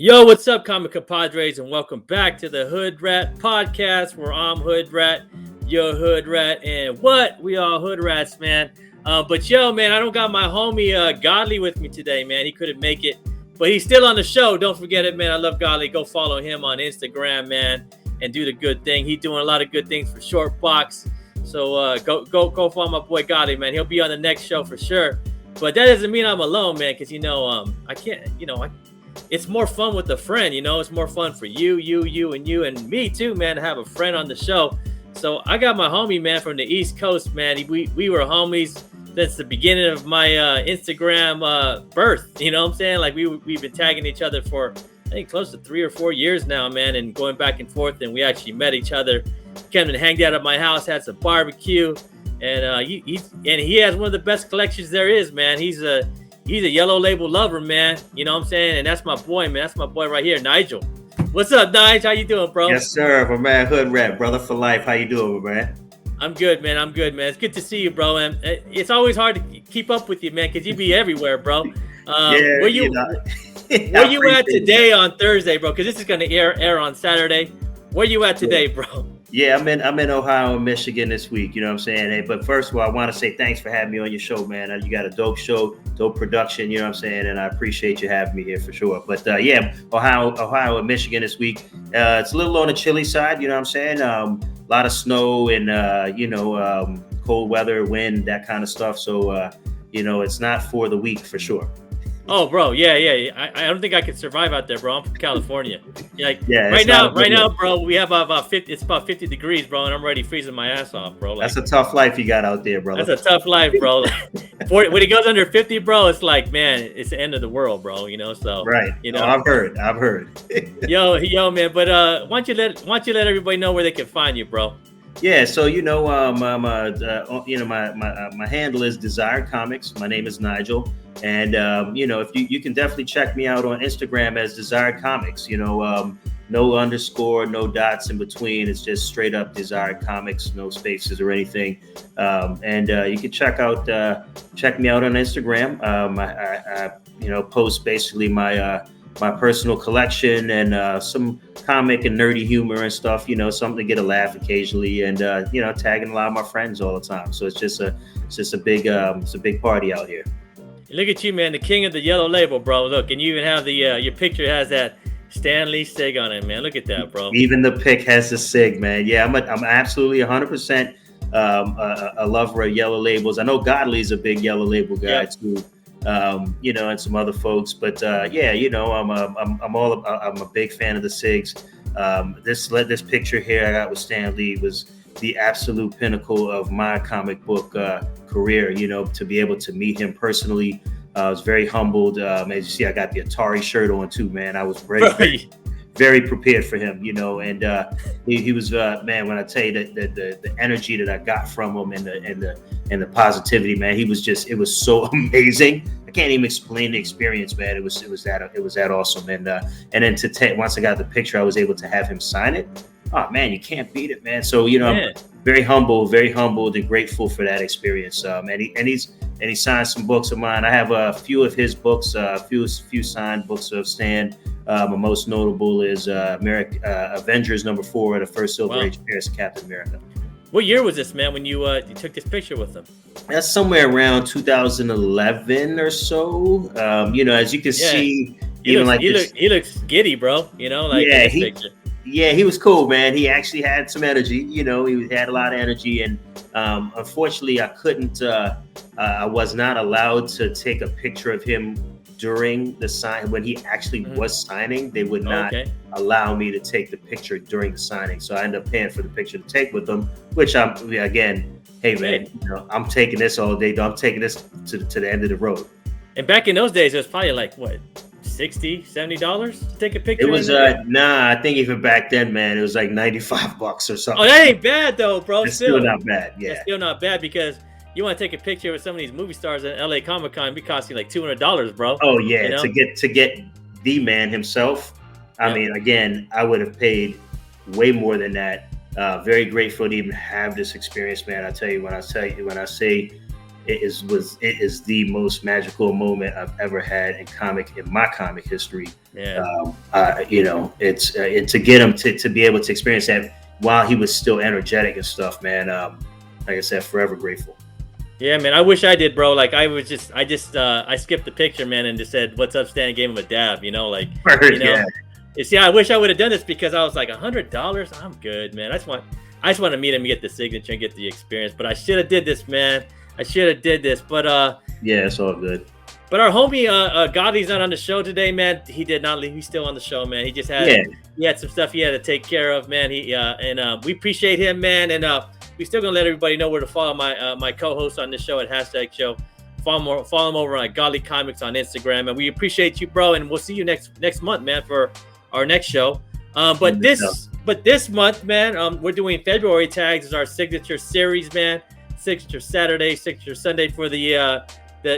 Yo, what's up, comic compadres, and welcome back to the Hoodrat podcast, where I'm Hoodrat, your Hoodrat, and what? We all Hoodrats, man. But yo, man, I don't got my homie Godly with me today, man. He couldn't make it, but he's still on the show. Don't forget it, man. I love Godly. Go follow him on Instagram, man, and do the good thing. He's doing a lot of good things for Short Box. So go follow my boy Godly, man. He'll be on the next show for sure. But that doesn't mean I'm alone, man, because I can't, it's more fun with a friend, it's more fun for you, and me too, man, to have a friend on the show. So I got my homie, man, from the East Coast, man. We were homies since the beginning of my Instagram birth. You know what I'm saying? Like we've been tagging each other for I think close to 3 or 4 years now, man, and going back and forth. And we actually met each other, came and hanged out at my house, had some barbecue, and he has one of the best collections there is, man. He's a yellow label lover, man. You know what I'm saying? And that's my boy, man. That's my boy right here, Nigel. What's up, Nigel? How you doing, bro? Yes, sir. My man, Hoodrat, brother for life. How you doing, man? I'm good, man. It's good to see you, bro. And it's always hard to keep up with you, man, because you be everywhere, bro. Where you at today on Thursday, bro? Because this is going to air on Saturday. Where you at today, bro? Yeah, I'm in Ohio and Michigan this week. You know what I'm saying? Hey, but first of all, I want to say thanks for having me on your show, man. You got a dope show, dope production. You know what I'm saying? And I appreciate you having me here for sure. But yeah, Ohio and Michigan this week. It's a little on the chilly side. You know what I'm saying? A lot of snow and cold weather, wind, that kind of stuff. So it's not for the weak for sure. Oh, bro, yeah. I don't think I could survive out there, bro. I'm from California. Right now, bro, we have about 50. It's about 50 degrees, bro, and I'm already freezing my ass off, bro. That's a tough life you got out there, brother. That's a tough life, bro. When it goes under 50, bro, it's like, man, it's the end of the world, bro. So right. I've heard. yo, man. But why don't you let everybody know where they can find you, bro? Yeah, so my handle is Desired Comics. My name is Nigel, and if you can definitely check me out on Instagram as Desired Comics. No underscore, no dots in between. It's just straight up Desired Comics, no spaces or anything. And you can check me out on Instagram. I post basically my personal collection and some comic and nerdy humor and stuff, something to get a laugh occasionally, and tagging a lot of my friends all the time. So it's just a big party out here. Look at you, man, the king of the yellow label, bro. Look, and you even have the your picture has that Stan Lee sig on it, man. Look at that, bro. Even the pic has the sig, man. Yeah, I'm absolutely 100% a lover of yellow labels. I know Godly's a big yellow label guy too. And some other folks, but I'm a big fan of the SIGs. This picture here I got with Stan Lee was the absolute pinnacle of my comic book career. To be able to meet him personally, I was very humbled. As you see, I got the Atari shirt on too, man. I was very prepared for him, and he was man. When I tell you that the energy that I got from him and the positivity, man, it was so amazing. I can't even explain the experience, man. It was that awesome. And then once I got the picture, I was able to have him sign it. Oh man, you can't beat it, man. So I'm very humbled and grateful for that experience. And he signed some books of mine. I have a few of his books, a few signed books of Stan. My most notable is Avengers #4, the first Silver Age appearance of Captain America. What year was this, man, when you took this picture with him? That's somewhere around 2011 or so. As you can see, he looks giddy, bro. Picture. Yeah, he was cool, man. He actually had some energy. He had a lot of energy, and unfortunately, I was not allowed to take a picture of him during the sign. When he actually was signing, they would not allow me to take the picture during the signing. So I ended up paying for the picture to take with them, which hey man, I'm taking this all day. I'm taking this to the end of the road. And back in those days, it was probably like what, $60, $70 to take a picture? It was I think even back then, man, it was like $95 or something. Oh, that ain't bad though, bro. It's still not bad. Yeah, it's still not bad, because you want to take a picture with some of these movie stars at LA Comic Con, it costs you like $200, bro. Oh yeah, to get the man himself. I mean, again, I would have paid way more than that. Very grateful to even have this experience, man. I tell you, when I say it is the most magical moment I've ever had in my comic history. Yeah. It's to get him to be able to experience that while he was still energetic and stuff, man. Like I said, forever grateful. Yeah, man. I wish I did, bro. Like I skipped the picture, man, and just said, "What's up, Stan?" Gave him a dab, like, Yeah. I wish I would have done this because I was like $100. I'm good, man. I just want to meet him and get the signature and get the experience. But I should have did this, man. I should have did this. But yeah, it's all good. But our homie Godly's not on the show today, man. He did not leave. He's still on the show, man. He just had he had some stuff he had to take care of, man. We appreciate him, man. And we still gonna let everybody know where to follow my co-host on this show at #show. Follow him over on Godly Comics on Instagram, and we appreciate you, bro. And we'll see you next month, man, for our next show. But this month, man, we're doing February tags as our signature series, man. Signature Saturday, signature Sunday for the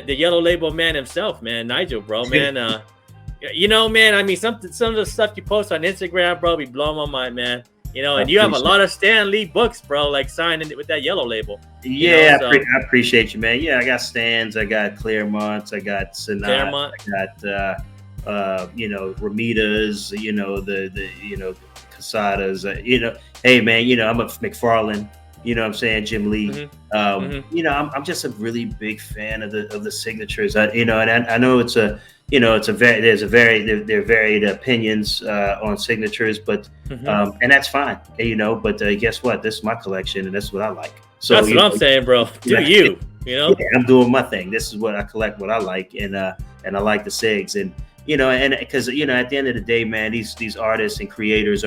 yellow label man himself, man, Nigel, bro, man. Man, I mean, some of the stuff you post on Instagram, bro, be blowing my mind, man. And you have a lot of Stan Lee books, bro, like signed with that yellow label. Yeah, I appreciate you, man. Yeah, I got Stans, I got Claremonts, I got Sinat, I got Ramitas, the Casadas, hey man, I'm a McFarlane. You know what I'm saying, Jim Lee. Mm-hmm. I'm just a really big fan of the signatures. And I know they're varied opinions on signatures, but and that's fine, But guess what? This is my collection, and that's what I like. So that's what I'm saying, bro. Yeah, I'm doing my thing. This is what I collect, what I like, and I like the SIGs, and and because at the end of the day, man, these artists and creators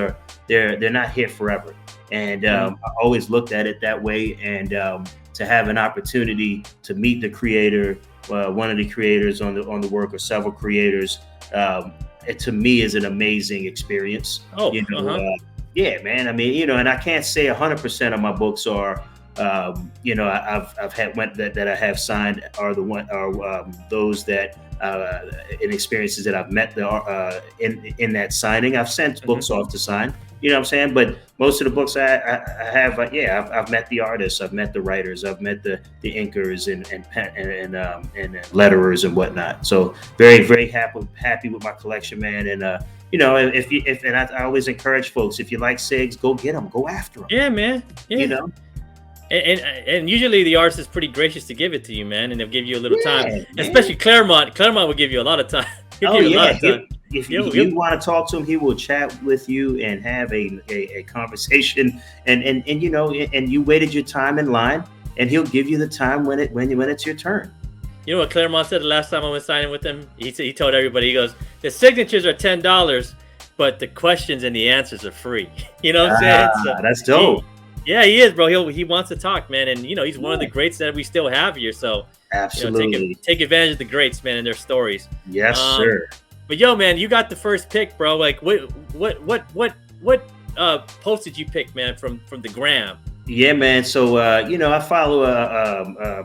they're not here forever. And I always looked at it that way. And to have an opportunity to meet the creator, one of the creators on the work, or several creators, it to me is an amazing experience. Yeah, man. I mean, and I can't say 100% of my books are, I've had that I have signed are those that in experiences that I've met in that signing. I've sent books off to sign. You know what I'm saying? But most of the books I have, I've met the artists, I've met the writers, I've met the inkers and letterers and whatnot. So very, very happy with my collection, man. And I always encourage folks, if you like SIGs, go get them, go after them. Yeah, man. Yeah. And usually the artist is pretty gracious to give it to you, man, and they'll give you a little time. Man. Especially Claremont. Claremont will give you a lot of time. If you want to talk to him, he will chat with you and have a conversation. And you waited your time in line, and he'll give you the time when it's your turn. You know what Claremont said the last time I went signing with him? He told everybody, he goes, the signatures are $10, but the questions and the answers are free. You know what I'm saying? So, that's dope. Yeah, he is, bro. He wants to talk, man, and he's one of the greats that we still have here. So absolutely, take advantage of the greats, man, and their stories. Yes, sir. But yo, man, you got the first pick, bro. Like, what post did you pick, man, from the gram? Yeah, man. So I follow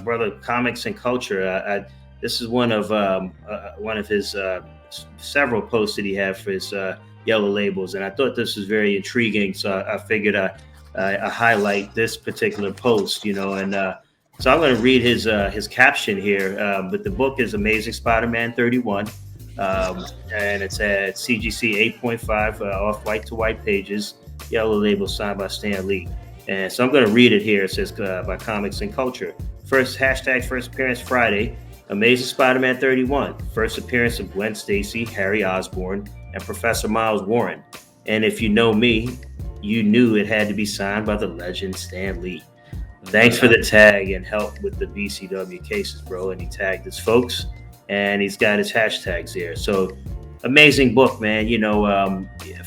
brother Comics and Culture. This is one of his several posts that he had for his yellow labels, and I thought this was very intriguing. So I figured I highlight this particular post, and so I'm going to read his caption here. But the book is Amazing Spider-Man 31, and it's at CGC 8.5, off-white to white pages, yellow label signed by Stan Lee. And so I'm going to read it here. It says by Comics and Culture. First appearance Friday, Amazing Spider-Man 31. First appearance of Gwen Stacy, Harry Osborn, and Professor Miles Warren. And if you know me, you knew it had to be signed by the legend Stan Lee. Thanks for the tag and help with the BCW cases, bro. And he tagged his folks, and he's got his hashtags here. So amazing book, man.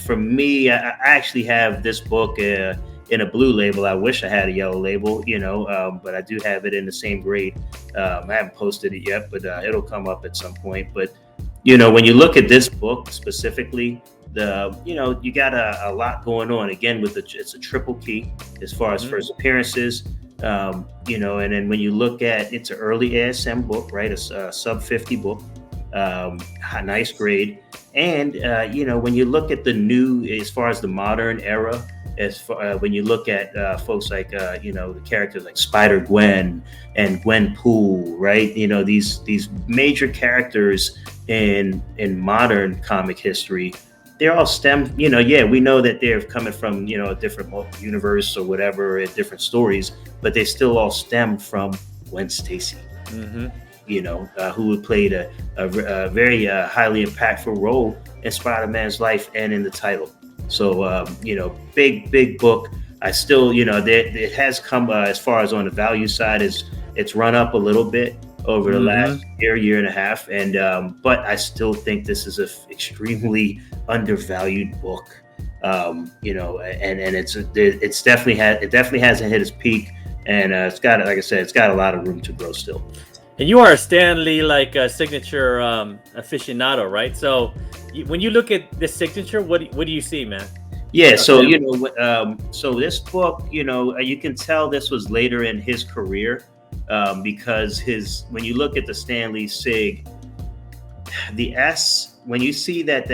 For me, I actually have this book in a blue label. I wish I had a yellow label, but I do have it in the same grade. I haven't posted it yet, but it'll come up at some point. But, when you look at this book specifically, you got a lot going on. Again, it's a triple key as far as first appearances, and then when you look at, it's an early ASM book, right? A sub 50 book, nice grade. And, when you look at the new, as far as the modern era, as far, when you look at folks like the characters like Spider-Gwen and Gwenpool, right? These major characters in modern comic history, they're all stem. We know that they're coming from a different universe or whatever, different stories, but they still all stem from Gwen Stacy. Mm-hmm. Who played a very highly impactful role in Spider-Man's life and in the title. So, big book. I still, it has come as far as on the value side, it's run up a little bit over the last year and a half. And, but I still think this is an extremely undervalued book. And it definitely hasn't hit its peak. And it's got, like I said, it's got a lot of room to grow still. And you are a Stan Lee signature aficionado, right? So when you look at this signature, what do you see, man? Yeah, so so this book, you can tell this was later in his career, because when you look at the Stan Lee sig, the S, when you see that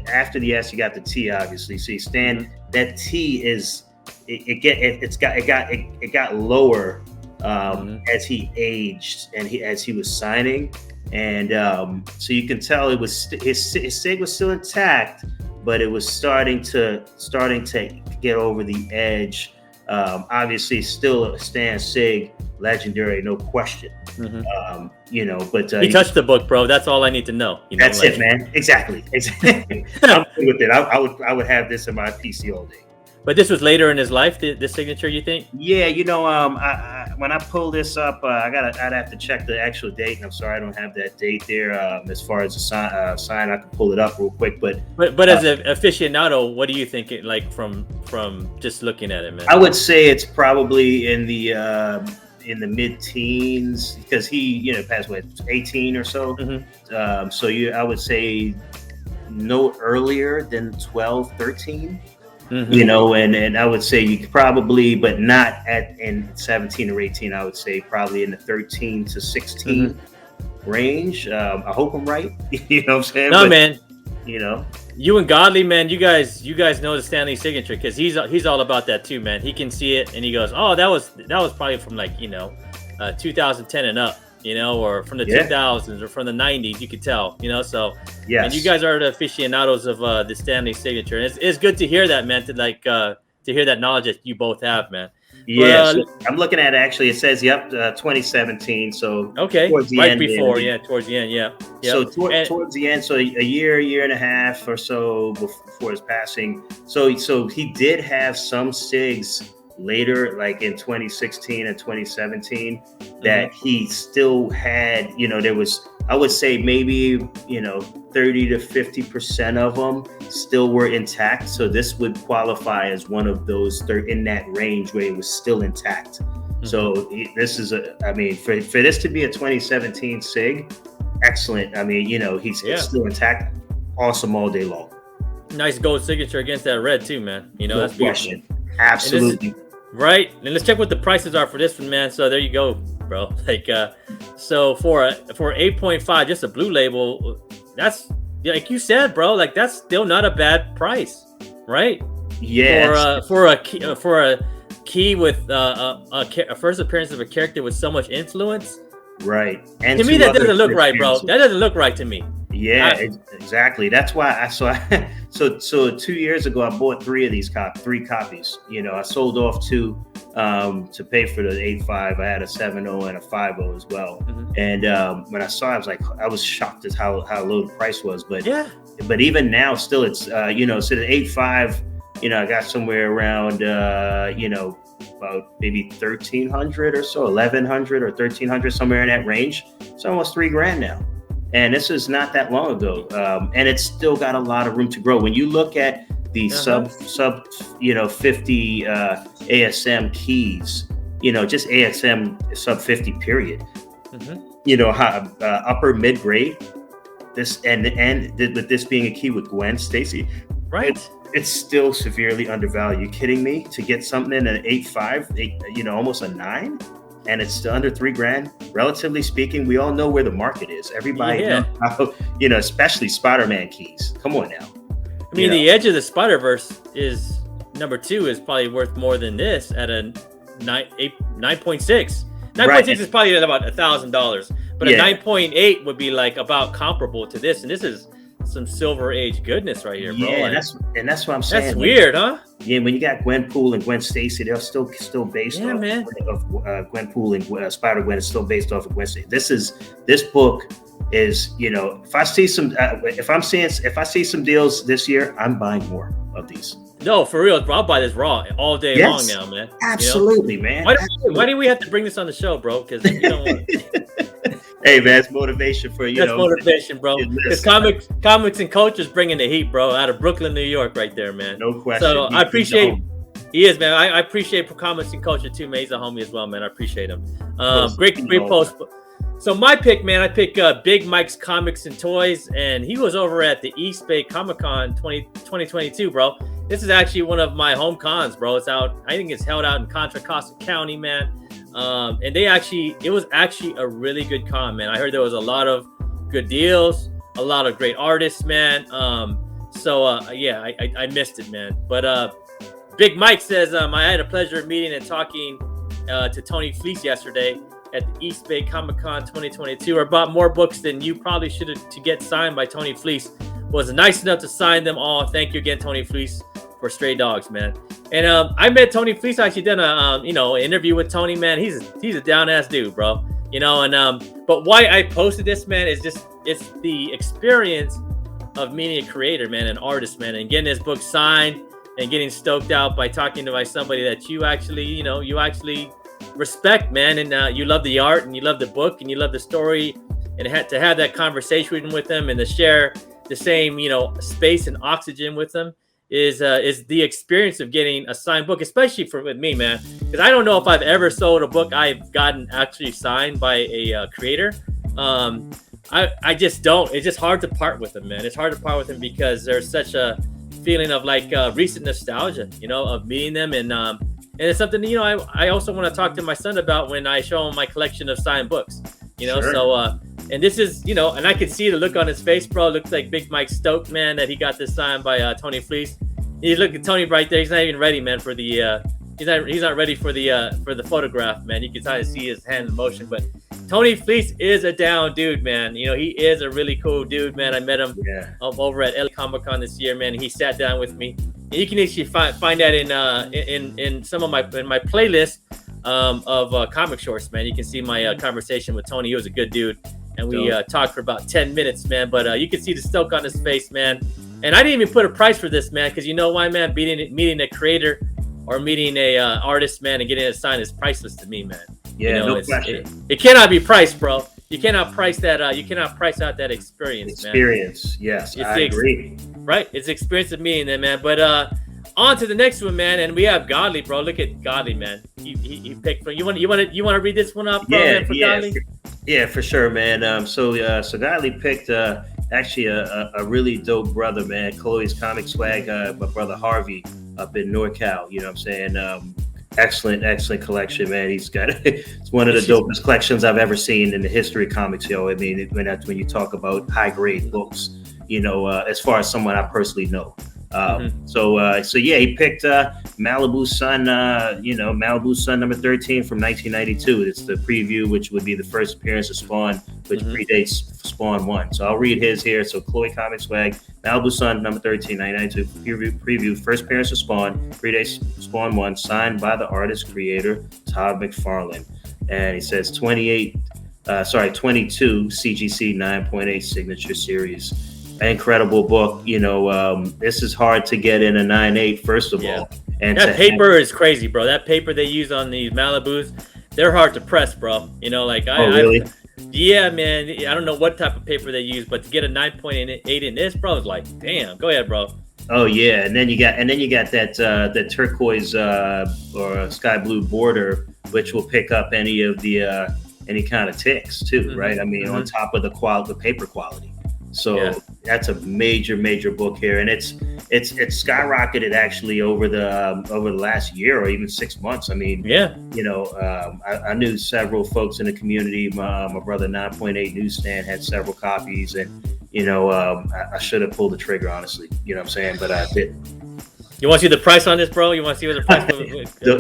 after the S you got the T, obviously. See, that T is it got lower. As he aged and as he was signing, and so you can tell it was his sig was still intact, but it was starting to get over the edge. Obviously, still a Stan sig, legendary, no question. But he touched the book, bro. That's all I need to know. That's it, man. Exactly. I'm good with it. I would have this in my PC all day. But this was later in his life, this signature, you think? Yeah, when I pull this up, I'd have to check the actual date, and I'm sorry I don't have that date there. As far as the sign, I can pull it up real quick. But as an aficionado, what do you think? From just looking at it, man? I would say it's probably in the mid-teens, because he passed away 18 or so. Mm-hmm. I would say no earlier than 12, 13. Mm-hmm. And I would say you could probably, but not in 17 or 18. I would say probably in the 13 to 16 range. I hope I'm right. You know what I'm saying? No, man. You and Godly, man. You guys know the Stan Lee signature, because he's all about that too, man. He can see it and he goes, "Oh, that was probably from 2010 and up." Or from the 2000s or from the 90s, you could tell, so, yes. And you guys are the aficionados of the Stan Lee signature. And it's good to hear that, man, to hear that knowledge that you both have, man. Yeah, I'm looking at it, actually. It says, 2017. So okay, towards the right end, before, towards the end, yeah. So towards the end, so a year and a half or so before his passing. So he did have some sigs later, like in 2016 and 2017, that he still had, there was, I would say maybe, 30 to 50% of them still were intact. So this would qualify as one of those in that range where it was still intact. Mm-hmm. So this is for this to be a 2017 sig, excellent. He's still intact. Awesome all day long. Nice gold signature against that red too, man. No that's question. Absolutely. Right, and let's check what the prices are for this one, man. So there you go, bro. So for 8.5, just a blue label, that's like you said, bro. Like that's still not a bad price, right? Yeah. For a key with a first appearance of a character with so much influence, right? And to me, that doesn't look right, bro. That doesn't look right to me. Yeah, exactly. That's why so 2 years ago I bought three copies. I sold off two to pay for the 8.5. I had a 7.0 and a 5.0 as well. Mm-hmm. And when I saw it, I was shocked at how low the price was. But but even now, still it's so the 8.5. I got somewhere around about maybe 1,300 or so, 1,100 or 1,300, somewhere in that range. It's almost $3,000 now. And this is not that long ago, and it's still got a lot of room to grow. When you look at the sub 50 ASM keys, just ASM sub 50 period. Mm-hmm. Upper mid grade. This and with this being a key with Gwen Stacy, right? It's still severely undervalued. You kidding me? To get something in an 8.5, almost a 9. And it's still under $3,000. Relatively speaking, we all know where the market is. Everybody knows how, especially Spider-Man keys. Come on now. The Edge of the Spider-Verse is number 2 is probably worth more than this at a 9.6. 9.6 is probably at about $1,000, but a 9.8 would be like about comparable to this, and this is some Silver Age goodness right here, bro. Yeah, like, that's what I'm saying. That's weird, huh? Yeah, when you got Gwenpool and Gwen Stacy, they're still based off of Gwenpool and Spider-Gwen is still based off of Gwen Stacy. This book is, if I see some some deals this year, I'm buying more of these. No, for real, bro. I'll buy this raw all day long now, man. Absolutely, man. Why do we have to bring this on the show, bro? Because you don't want Hey, man, it's motivation for That's motivation, bro. Because comics and culture is bringing the heat, bro, out of Brooklyn, New York, right there, man. No question. So I appreciate. He is, man. I appreciate comics and culture too, man. He's a homie as well, man. I appreciate him. Great post. So my pick, man, I pick Big Mike's Comics and Toys, and he was over at the East Bay Comic Con 2022, bro. This is actually one of my home cons, bro. It's out. I think it's held out in Contra Costa County, man. And it was actually a really good con, man. I heard there was a lot of good deals, a lot of great artists, man. I missed it, man. But Big Mike says, I had a pleasure of meeting and talking to Tony Fleece yesterday at the East Bay Comic Con 2022. I bought more books than you probably should have to get signed by Tony Fleece. Was nice enough to sign them all. Thank you again, Tony Fleece, for Stray Dogs, man. And I met Tony Fleece. I actually done a interview with Tony, man. He's a down ass dude, bro. But why I posted this, man, is just it's the experience of meeting a creator, man, an artist, man, and getting his book signed and getting stoked out by talking to somebody that you actually respect, man, and you love the art and you love the book and you love the story, and to have that conversation with them and to share the same space and oxygen with them is the experience of getting a signed book, especially with me, man, because I don't know if I've ever sold a book I've gotten actually signed by a creator. I just don't. It's just hard to part with them, man. It's hard to part with them because there's such a feeling of like recent nostalgia, of meeting them, and it's something I also want to talk to my son about when I show him my collection of signed books, Sure. So and this is and I could see the look on his face, bro. It looks like Big Mike's stoked, man, that he got this signed by Tony Fleece. You look at Tony right there; he's not even ready, man, for the he's not ready for the photograph, man. You can kind of see his hand in motion, but Tony Fleece is a down dude, man. He is a really cool dude, man. I met him over at LA Comic Con this year, man. He sat down with me. And you can actually find that in some of my playlist of comic shorts, man. You can see my conversation with Tony. He was a good dude, and we talked for about 10 minutes, man. But you can see the stoke on his face, man. And I didn't even put a price for this, man, because you know why, man? Meeting a creator or meeting a artist, man, and getting it signed is priceless to me, man. Yeah, no question. It cannot be priced, bro. You cannot price that. You cannot price out that experience, man. Yes, I agree. Right, it's experience of meeting them, man. But on to the next one, man. And we have Godly, bro. Look at Godly, man. He picked. You want to read this one up, bro? Yeah, for sure, man. So Godly picked actually a really dope brother, man. Chloe's Comic Swag, my brother Harvey up in NorCal. You know what I'm saying? Excellent collection, man. He's got it's one of the dopest collections I've ever seen in the history of comics, yo. I mean, when you talk about high grade books, as far as someone I personally know. So he picked Malibu Sun, Malibu Sun number 13 from 1992. It's the preview, which would be the first appearance of Spawn, which predates Spawn 1. So I'll read his here. So Chloe Comic Swag, Malibu Sun number 13, 1992 preview, first appearance of Spawn, predates Spawn 1, signed by the artist creator Todd McFarlane. And he says 22 CGC 9.8 signature series. Incredible book. This is hard to get in a 9.8, first of all. And that paper is crazy, bro. That paper they use on these Malibus, they're hard to press, bro. Really? Yeah, man. I don't know what type of paper they use, but to get a 9.8 in this, bro, is like, damn. Go ahead, bro. Oh yeah, and then you got that turquoise or sky blue border, which will pick up any of the any kind of ticks too, right? I mean, on top of the paper quality. So that's a major book here, and it's skyrocketed actually over the last year or even 6 months. I mean, I knew several folks in the community. My brother 9.8 Newsstand had several copies, and I should have pulled the trigger, honestly. You know what I'm saying? But I didn't. You want to see the price on this, bro? You want to see what the price?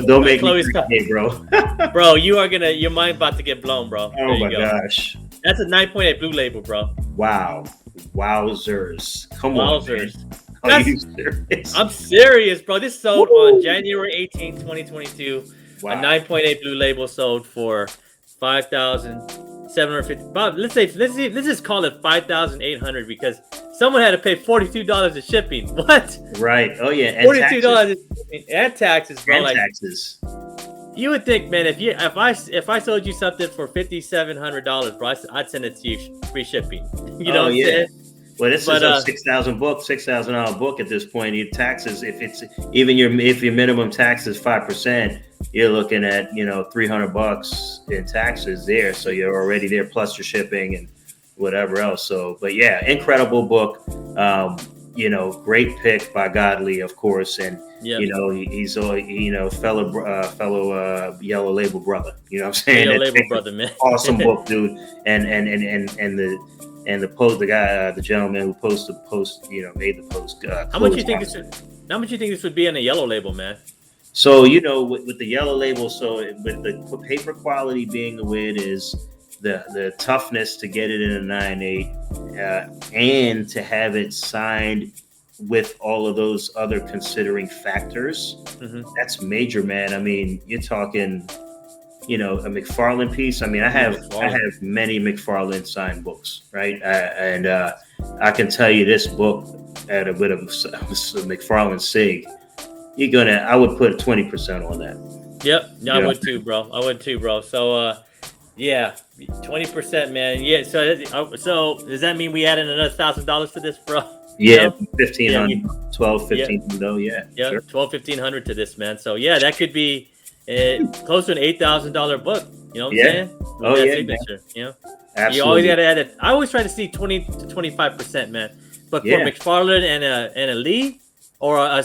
Don't make me hey, bro. Bro, your mind about to get blown, bro. Oh my gosh. That's a 9.8 blue label, bro. Wow. Wowzers. Come on, man. Are you serious? I'm serious, bro. This sold on January 18, 2022. Wow. A 9.8 blue label sold for $5,750. Let's just call it $5,800 because someone had to pay $42 of shipping. What? Right. Oh yeah. And $42 and taxes, bro. And taxes. You would think, man, if I sold you something for $5,700, bro, I'd send it to you free shipping. You know what I'm saying? Well, this is a $6,000 book at this point. Your taxes, if your minimum tax is 5%, you're looking at $300 in taxes there. So you're already there plus your shipping and whatever else. So, but yeah, incredible book. Great pick by Godly, of course, and he's fellow Yellow Label brother. You know what I'm saying? Yellow Label brother, man. Awesome book, dude. And the gentleman who posted the post, made the post. How much you think this would be in a Yellow Label, man? So with the Yellow Label, so with the paper quality being the way it is, the toughness to get it in a 9.8, and to have it signed with all of those other considering factors, that's major, man. I mean, you're talking. A McFarlane piece. I mean, I have many McFarlane signed books, right? And I can tell you this book with a McFarlane sig, I would put 20% on that. Yep, I would too, bro. So, 20%, man. Yeah. So does that mean we added another $1,000 for this, bro? Yeah, 1,500, 12, 15, though. Yeah, sure. 1,500 to this, man. So yeah, that could be. Close to an $8,000 book, you know what I'm saying? Signature, Absolutely. You always gotta add it. I always try to see 20 to 25%, man. But for McFarlane and a Lee or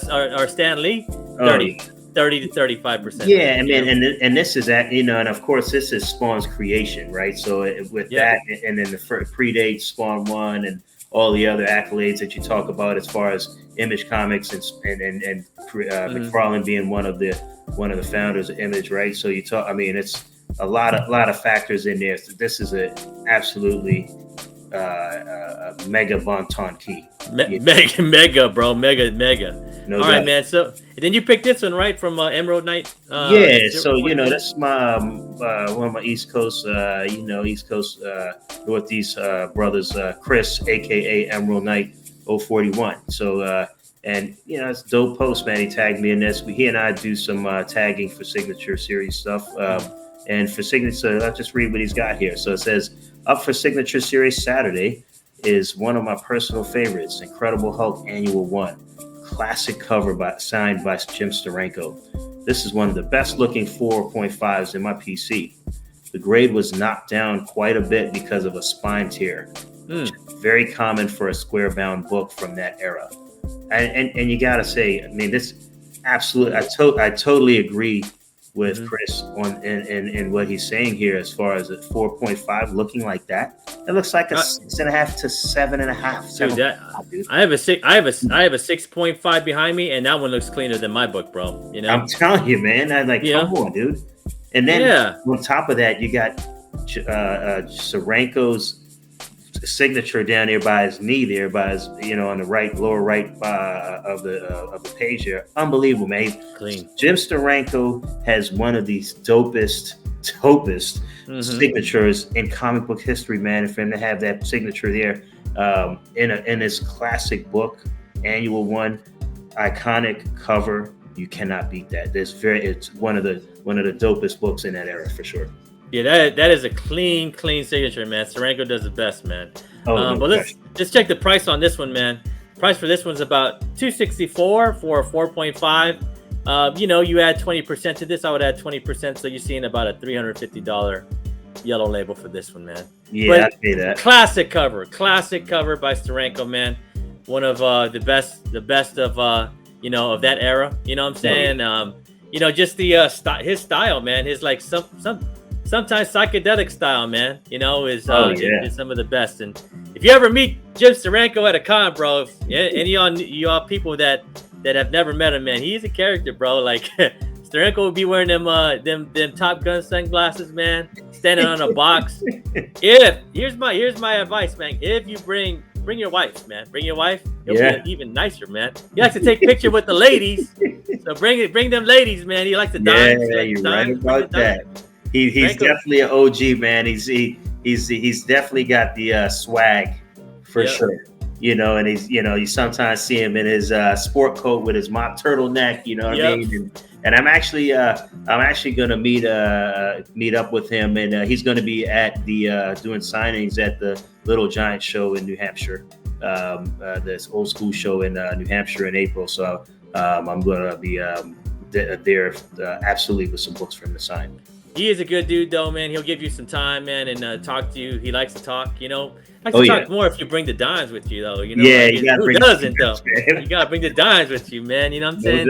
Stan Lee, 30 to 35%. Yeah, I mean, and this is that, and of course this is Spawn's creation, right? So with that, and then the predate Spawn 1 and all the other accolades that you talk about as far as Image Comics and McFarlane being one of the founders of Image, right? So it's a lot of factors in there. So this is a absolutely mega bon ton key. Mega, bro, mega. No all doubt. Right, man. So then you picked this one, right, from Emerald Knight? That's my one of my East Coast Northeast brothers, Chris, aka Emerald Knight 041. So it's a dope post, man. He tagged me in this. He and I do some tagging for Signature Series stuff. And for Signature, I'll just read what he's got here. So it says, up for Signature Series Saturday is one of my personal favorites, Incredible Hulk Annual 1. Classic cover signed by Jim Steranko. This is one of the best looking 4.5s in my PC. The grade was knocked down quite a bit because of a spine tear. Very common for a square bound book from that era. And you gotta say, I mean, this absolutely, I totally agree with Chris on in what he's saying here as far as a 4.5 looking like that. It looks like a 6.5 to 7.5. Dude, I have a 6.5 behind me, and that one looks cleaner than my book, bro. I'm telling you, man. Come on, dude. And then on top of that, you got Steranko's signature down there by his knee, there by his, on the lower right of the page here. Unbelievable, man. Clean. Jim Steranko has one of these dopest signatures in comic book history, man. And for him to have that signature there in his classic book, Annual 1, iconic cover, you cannot beat that. It's one of the dopest books in that era for sure. Yeah, that is a clean signature, man. Steranko does the best, man. But let's check the price on this one, man. Price for this one's about $264 for a 4.5. You add 20% to this, I would add 20%, so you're seeing about a $350 Yellow Label for this one, man. Yeah, I'd pay that. Classic cover by Steranko, man. One of the best of of that era. You know what I'm saying? Just the his style, man. His like sometimes psychedelic style, man, is some of the best. And if you ever meet Jim Steranko at a con, bro, any of y'all people that that have never met him, man, he's a character, bro. Like Steranko would be wearing them Top Gun sunglasses, man, standing on a box. Here's my advice, man. If you bring your wife, man. Bring your wife. It'll be even nicer, man. He likes to take picture with the ladies. So bring them ladies, man. He likes to dime. Yeah, you're right about that. He's definitely an OG, man. He's definitely got the swag for sure. You know, and you sometimes see him in his sport coat with his mock turtleneck. You know what I mean? And I'm actually gonna meet up with him, and he's gonna be at the doing signings at the Little Giant show in New Hampshire, this old school show in New Hampshire in April. So I'm gonna be there absolutely with some books for him to sign. He is a good dude, though, man. He'll give you some time, man, and talk to you. He likes to talk, you know. Likes to talk more if you bring the dimes with you, though. You know, who doesn't, though? You gotta bring the dimes with you, man. You know what I'm saying?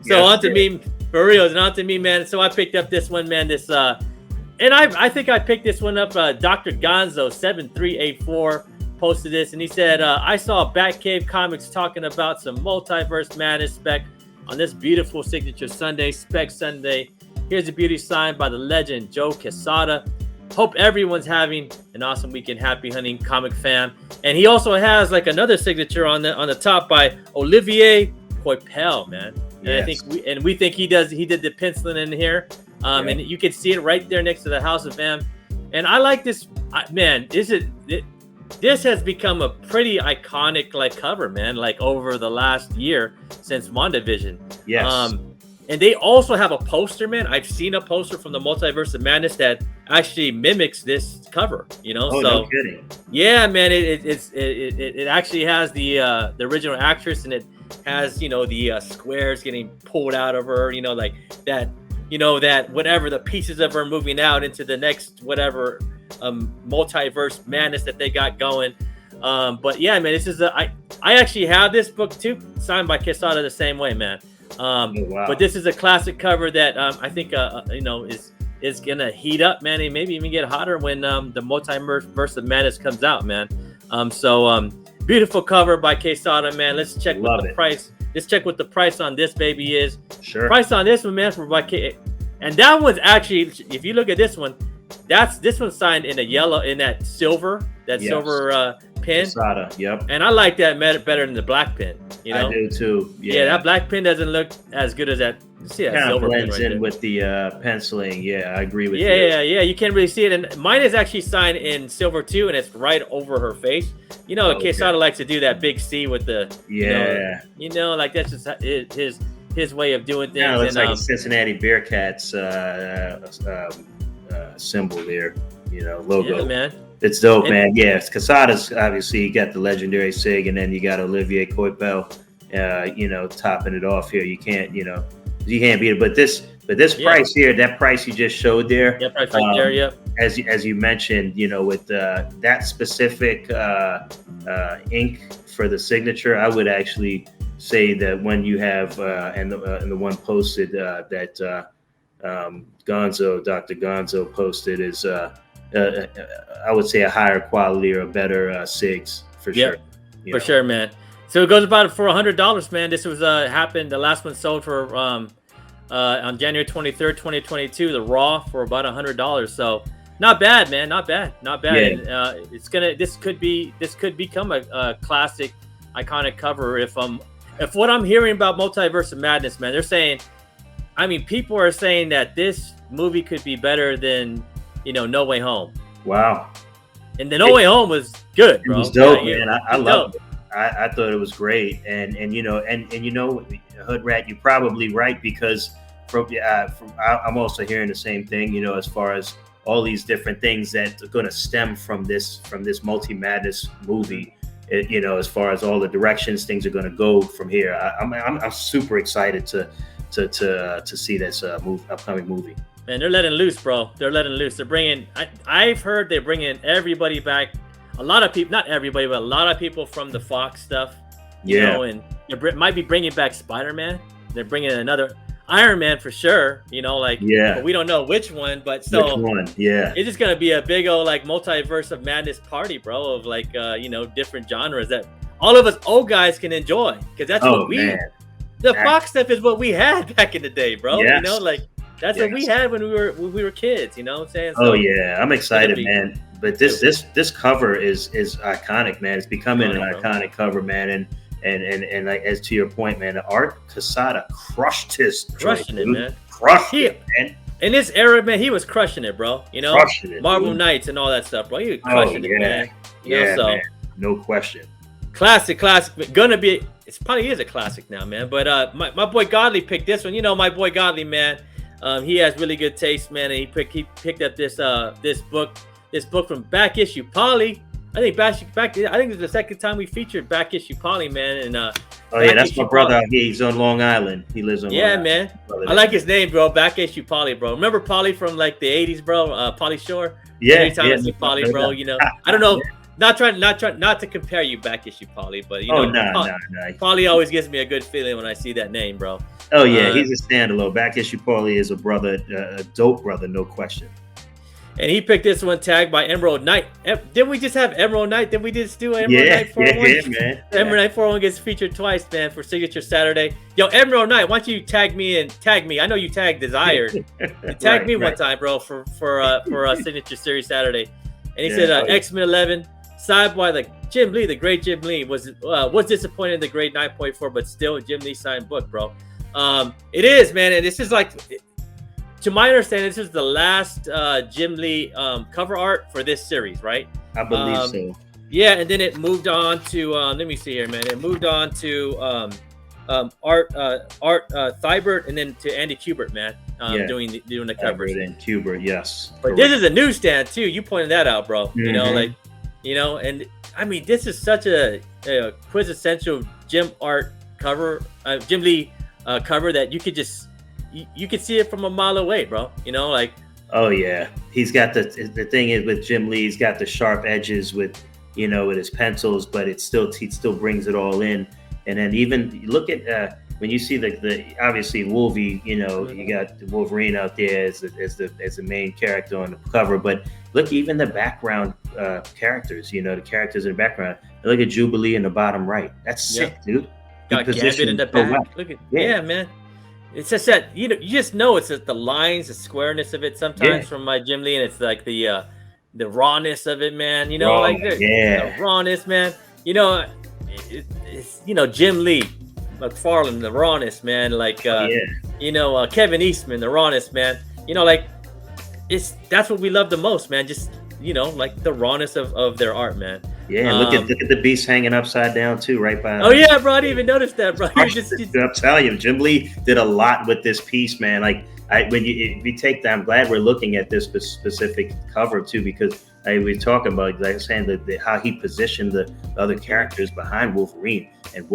So on to me, for real, and on to me, man. So I picked up this one, man. This and I think I picked this one up. Dr. Gonzo 7384 posted this, and he said, I saw Batcave Comics talking about some multiverse madness spec on this beautiful signature Sunday, Spec Sunday. Here's a beauty signed by the legend Joe Quesada. Hope everyone's having an awesome weekend. Happy hunting, comic fam. And he also has like another signature on the top by Olivier Coipel, man. And I think we think he did the penciling in here. And you can see it right there next to the House of M. And I like this, man. This has become a pretty iconic like cover, man. Like over the last year since WandaVision. Yes. And they also have a poster, man. I've seen a poster from the Multiverse of Madness that actually mimics this cover, you know. No kidding. Yeah, man. It actually has the original actress, and it has, you know, the squares getting pulled out of her, you know, like that, you know, that whatever the pieces of her moving out into the next whatever multiverse madness that they got going. But yeah, man, this is I actually have this book too, signed by Quesada the same way, man. Wow. But this is a classic cover that I think you know is gonna heat up, man, and maybe even get hotter when the Multiverse of Madness comes out, man. Beautiful cover by Quesada, man. Let's check what the price. Let's check what the price on this baby is. Sure. Price on this one, man, for by K. And that one's actually, if you look at this one, this one's signed in a yellow, in that silver, silver pin. Quesada, yep. And I like that better than the black pin. You know? I do too. Yeah, that black pin doesn't look as good as that. See that silver pin blends in with the penciling. Yeah, I agree with you. Yeah. You can't really see it. And mine is actually signed in silver too, and it's right over her face. You know, Quesada likes to do that big C with the. Yeah. You know, like that's just his way of doing things. Yeah, it looks like a Cincinnati Bearcats symbol there. You know, logo. Yeah, man. It's dope, man. Yeah, Quesada's obviously got the legendary Sig, and then you got Olivier Coipel, you know, topping it off here. You can't beat it. But this price here, that price you just showed there. Yeah, price right there. Yep. As you mentioned, you know, with that specific ink for the signature, I would actually say that when you have and the one posted that Dr. Gonzo posted is. I would say a higher quality or a better SIGs for sure. For sure, man. So it goes about for $100, man. This was happened. The last one sold for on January 23rd, 2022. The raw for about $100. So not bad, man. Not bad. Yeah. And, this could become a classic, iconic cover. If what I'm hearing about Multiverse of Madness, man, they're saying, I mean, people are saying that this movie could be better than, you know, No Way Home. Wow. And the No Way Home was good, bro. It was dope, man. I loved it. I thought it was great. And you know, and you know, Hoodrat, you're probably right, because I'm also hearing the same thing, you know, as far as all these different things that are going to stem from this multi-madness movie. You know, as far as all the directions things are going to go from here. I'm super excited to see this upcoming movie. Man, they're letting loose, bro. They're letting loose. They're bringing. I've heard they're bringing everybody back. A lot of people, not everybody, but a lot of people from the Fox stuff. You know, and they might be bringing back Spider-Man. They're bringing another Iron Man for sure. You know, like but we don't know which one. But so which one? Yeah, it's just gonna be a big old like Multiverse of Madness party, bro. Of like you know, different genres that all of us old guys can enjoy, because that's what man. The Fox stuff is what we had back in the day, bro. Yes. You know, like that's what we had when we were kids. You know what I'm saying? So, I'm excited, man. But this cover is iconic, man. It's becoming an iconic cover, man. And like, as to your point, man, Art Quesada crushed it, man. Crushed it, man. In this era, man, he was crushing it, bro. You know, Marvel Knights and all that stuff, bro. He was crushing it, man. Man. No question. Classic. Gonna be. It probably is a classic now, man. But my boy Godly picked this one. You know, my boy Godly, man. He has really good taste, man. And he picked up this book from Back Issue Polly. I think it's the second time we featured Back Issue Polly, man. And that's my brother. He's on Long Island. He lives on Long Island. Man. I like his name, bro. Back Issue Polly, bro. Remember Polly from like the 80s, bro? Polly Shore. Every time I see Polly, bro, you know, I don't know. Not to compare you, Back Issue Polly, but you know, no. Polly always gives me a good feeling when I see that name, bro. Oh yeah, he's a standalone. Back Issue Polly is a brother, a dope brother, no question. And he picked this one tagged by Emerald Knight. Didn't we just have Emerald Knight? Did we just do Emerald Knight 401? Yeah, man. Emerald Knight 401 gets featured twice, man, for Signature Saturday. Yo, Emerald Knight, why don't you tag me? I know you tagged Desired. Tag me one time, bro, for Signature Series Saturday. And he said X-Men 11, signed by the Jim Lee, the great Jim Lee, was disappointed in the grade 9.4, but still a Jim Lee signed book, bro. It is, man, and this is like, to my understanding, this is the last Jim Lee cover art for this series, right? I believe so. Yeah, and then it moved on to let me see here, man. It moved on to Art Thibert, and then to Andy Kubert, man, doing the covers. And Kubert, yes. But this is a newsstand too. You pointed that out, bro. Mm-hmm. You know, like, you know, and I mean, this is such a quintessential Jim Lee cover that you could just. You could see it from a mile away, bro. You know, like. Oh yeah, he's got the thing is with Jim Lee, he's got the sharp edges with his pencils, but he still brings it all in. And then even look at when you see the obviously Wolvie, you got the Wolverine out there as the main character on the cover, but look even the background characters, the characters in the background. Look at Jubilee in the bottom right. That's sick, dude. Got Gambit in the back. Look at man. It's just that you just know it's the lines, the squareness of it sometimes from my Jim Lee, and it's like the rawness of it, man. The rawness, man. It's Jim Lee, McFarlane, the rawness, man. Like Kevin Eastman, the rawness, man. That's what we love the most, man. Just like the rawness of their art, man. Yeah, look at the beast hanging upside down too, right by. Oh yeah, bro! I didn't even notice that, bro. I'm telling you, Jim Lee did a lot with this piece, man. Like if you take that, I'm glad we're looking at this specific cover too, because we talk about, like I was saying, how he positioned the other characters behind Wolverine, and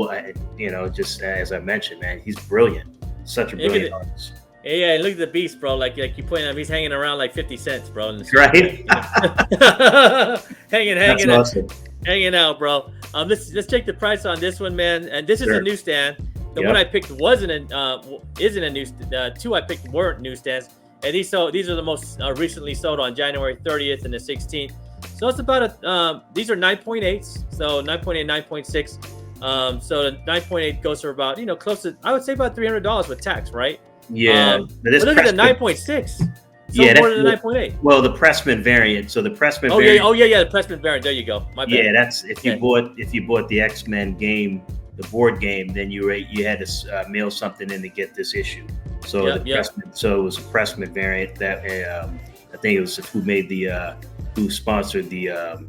just as I mentioned, man, he's brilliant. Such a brilliant artist. Yeah, and look at the beast, bro. Like you pointed out, he's hanging around like 50 cents, bro. Right? hanging awesome. Hanging out, bro. Let's check the price on this one, man. And this is a newsstand. The one I picked isn't a newsstand. Two I picked weren't newsstands, and these are the most recently sold on January 30th and the 16th. So it's about these are 9.8s, so 9.8, 9.6. So the 9.8 goes for about close to, I would say, about $300 with tax, right? Yeah, but look at the 9.6. More than the 9.8. Well, the Pressman variant. So the Pressman. variant. The Pressman variant. There you go. My bad. Yeah, that's if you bought the X-Men game, the board game, then you had to mail something in to get this issue. So Pressman. So it was a Pressman variant that I think it was who sponsored the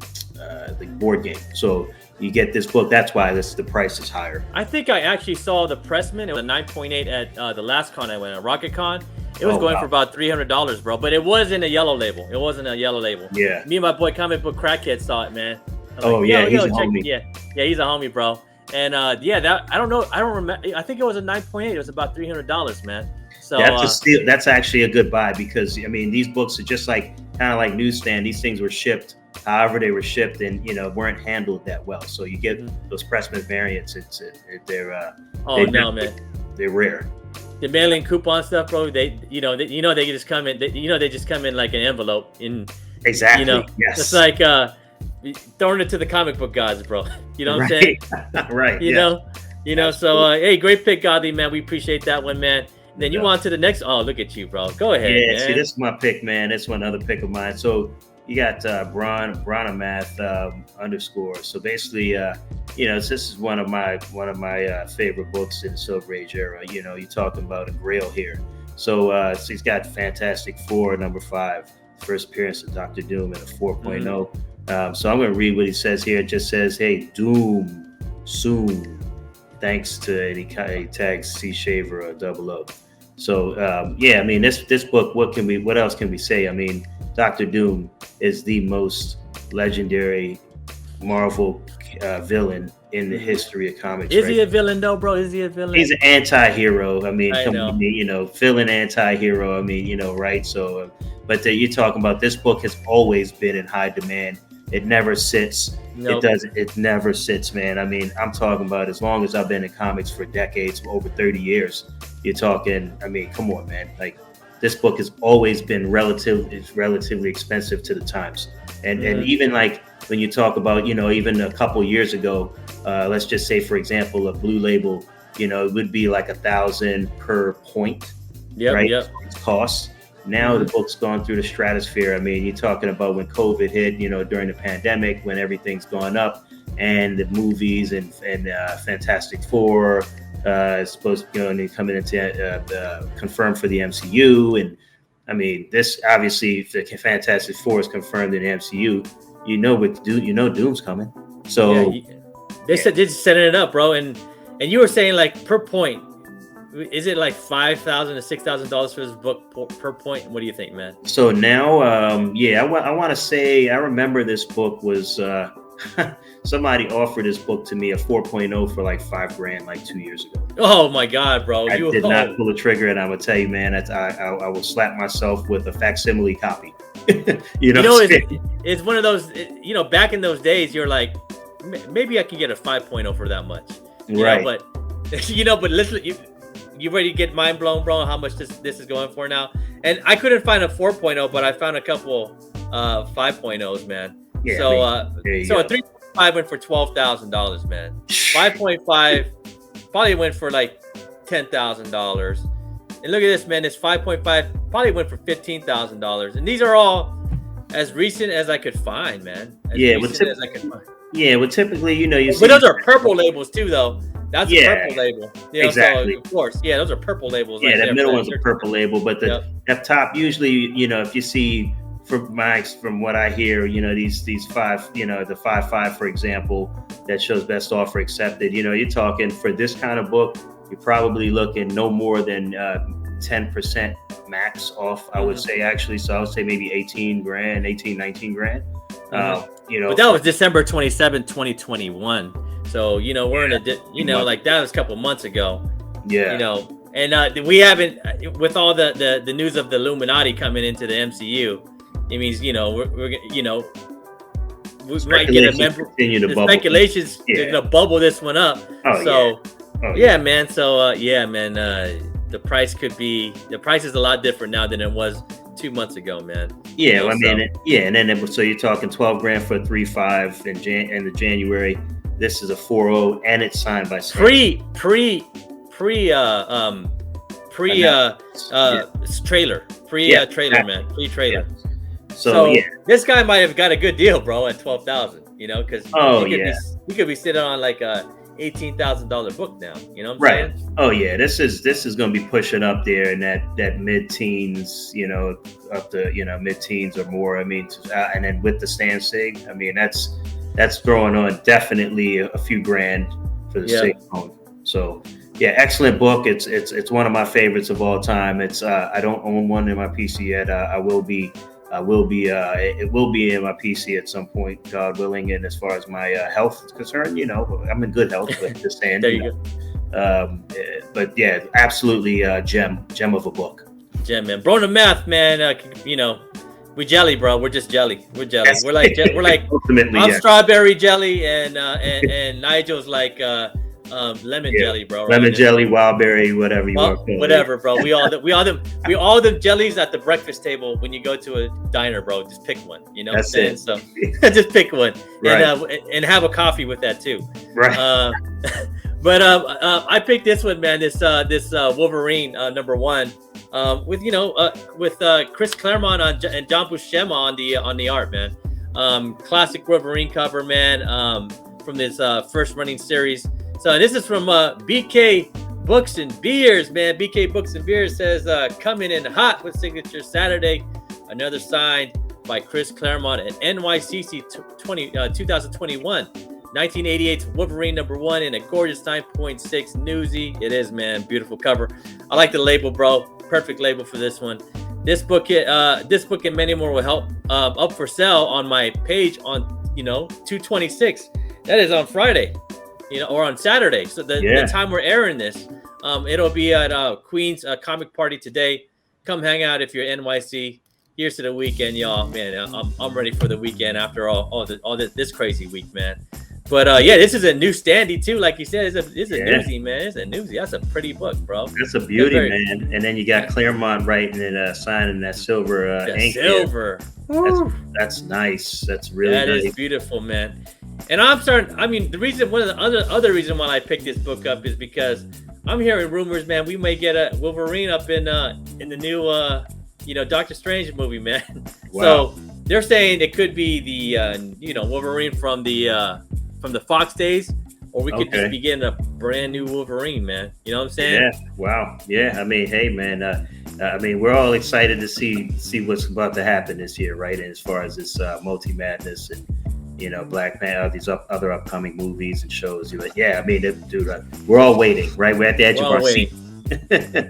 board game. So you get this book. That's why the price is higher. I think I actually saw the Pressman. It was a 9.8 at the last con I went at, RocketCon. It was going for about $300, bro. But it was in a yellow label. It wasn't a yellow label. Yeah. Me and my boy Comic Book Crackhead saw it, man. He's a homie. Yeah, he's a homie, bro. And that I don't know. I don't remember. I think it was a 9.8. It was about $300, man. So that's a steal. That's actually a good buy, because these books are just kind of like newsstand. These things were shipped however they were shipped, and weren't handled that well. So you get those Pressman variants. Man, they're rare. The mailing coupon stuff, bro. They just come in. They just come in like an envelope. Yes. It's like throwing it to the comic book gods, bro. You know what I'm Right. saying? Right. You know. So hey, great pick, Godly, man. We appreciate that one, man. And then you on to the next. Oh, look at you, bro. Go ahead. Yeah, man. see, this is my pick, man. This one other pick of mine. So you got Bronamath underscore. So basically, this is one of my favorite books in the Silver Age era. You know, you're talking about a Grail here. So he's got Fantastic Four, number 5, first appearance of Dr. Doom in a 4.0. So I'm going to read what he says here. It just says, "Hey, Doom soon. Thanks to any tags C Shaver or 00." So I mean, this book. What else can we say? I mean, Dr. Doom is the most legendary Marvel villain in the history of comics. Is he a villain though, bro? Is he a villain? He's an anti-hero. I mean, villain anti-hero. I mean, right? So, but you're talking about this book has always been in high demand. It never sits. Nope. It never sits, man. I mean, I'm talking about as long as I've been in comics for decades, over 30 years. You're talking, I mean, come on, man. Like, this book has always been relatively expensive to the times. And even like when you talk about, even a couple years ago, let's just say, for example, a Blue Label, it would be like $1,000 per point, right? Yep. Its cost. Now the book's gone through the stratosphere. I mean, you're talking about when COVID hit, during the pandemic, when everything's gone up, and the movies and Fantastic Four is supposed to coming into confirmed for the MCU. And I mean, this obviously, if the Fantastic Four is confirmed in the MCU, Doom's coming. So they said they're setting it up, bro. And you were saying like per point. Is it like $5,000 to $6,000 for this book per point? What do you think, man? So now, I want to say I remember this book was somebody offered this book to me, a 4.0 for like $5,000 like 2 years ago. Oh my God, bro! I did not pull the trigger, and I'm gonna tell you, man, I will slap myself with a facsimile copy. It's one of those. Back in those days, you're like, maybe I can get a 5.0 for that much, right? But but listen. You ready to get mind blown, bro? How much this is going for now? And I couldn't find a 4.0, but I found a couple 5.0s, man. Yeah, so a 3.5 went for $12,000, man. 5.5 probably went for like $10,000. And look at this, man. This 5.5 probably went for $15,000. And these are all as recent as I could find, man. As I could find. Yeah, well, typically, you see. But those are purple labels too, though. That's a purple label. Exactly. So of course. Yeah, those are purple labels. Yeah, that middle one's a purple label, but the top usually, if you see from what I hear, these 5, the 5.5, for example, that shows best offer accepted. You're talking for this kind of book, you're probably looking no more than 10% max off. I would say actually. So I would say maybe $19,000. But that was December 27, 2021. So, we're in like that was a couple months ago. Yeah. And we haven't, with all the news of the Illuminati coming into the MCU, it means, we might get a member. Speculations going to bubble this one up. Man. So, the price is a lot different now than it was 2 months ago, man. Yeah, and then so you're talking $12,000 for a 3.5 in the January. This is a 4.0, and it's signed by trailer, man, pre-trailer. So this guy might have got a good deal, bro, at $12,000. Because he could be sitting on like a $18,000 book now. You know what I'm saying? Oh yeah, this is going to be pushing up there in that mid-teens, up to mid-teens or more. I mean, and then with the Stan Sig, I mean that's throwing on definitely a few grand for the Sig phone. So yeah, excellent book. It's one of my favorites of all time. It's I don't own one in my PC yet. It will be in my PC at some point, God willing. And as far as my health is concerned, I'm in good health, but just saying. There you go. But yeah, absolutely gem of a book. Gem, man. Bro, the math, man. We jelly, bro. We're just jelly. We're jelly. Yes. We're like ultimately, I'm strawberry jelly, and Nigel's like lemon jelly, bro. Lemon jelly, wild berry, whatever you want. Whatever, bro. We all them jellies at the breakfast table when you go to a diner, bro. Just pick one. You know what I'm saying? So just pick one, right. and have a coffee with that too. Right. But I picked this one, man. This Wolverine #1 with Chris Claremont and John Buscema on the art, man. Classic Wolverine cover, man. From this first running series. So this is from BK Books and Beers, man. BK Books and Beers says coming in hot with signature Saturday. Another signed by Chris Claremont at NYCC 2021. 1988's Wolverine #1 in a gorgeous 9.6 newsy. It is, man. Beautiful cover. I like the label, bro. Perfect label for this one. This book and many more will help up for sale on my page on 2/26. That is on Friday, or on Saturday. So the time we're airing this, it'll be at Queen's Comic Party today. Come hang out if you're NYC. Here's to the weekend, y'all. Man, I'm ready for the weekend after all this crazy week, man. But this is a new standee too. Like you said, it's a newsie, man. It's a newsie. That's a pretty book, bro. That's a beauty, man. And then you got Claremont writing and signing that silver ink. Silver. That's nice. That's really nice. That is beautiful, man. And one of the other reason why I picked this book up is because I'm hearing rumors, man. We may get a Wolverine up in the new Doctor Strange movie, man. Wow. So they're saying it could be the Wolverine from the Fox days, or we could just be getting a brand new Wolverine, man. You know what I'm saying? Yeah. Wow. Yeah. I mean, hey, man. We're all excited to see what's about to happen this year, right? And as far as this Multi-Madness and Black Panther, these other upcoming movies and shows. You're like, dude, we're all waiting, right? We're at the edge of our seat.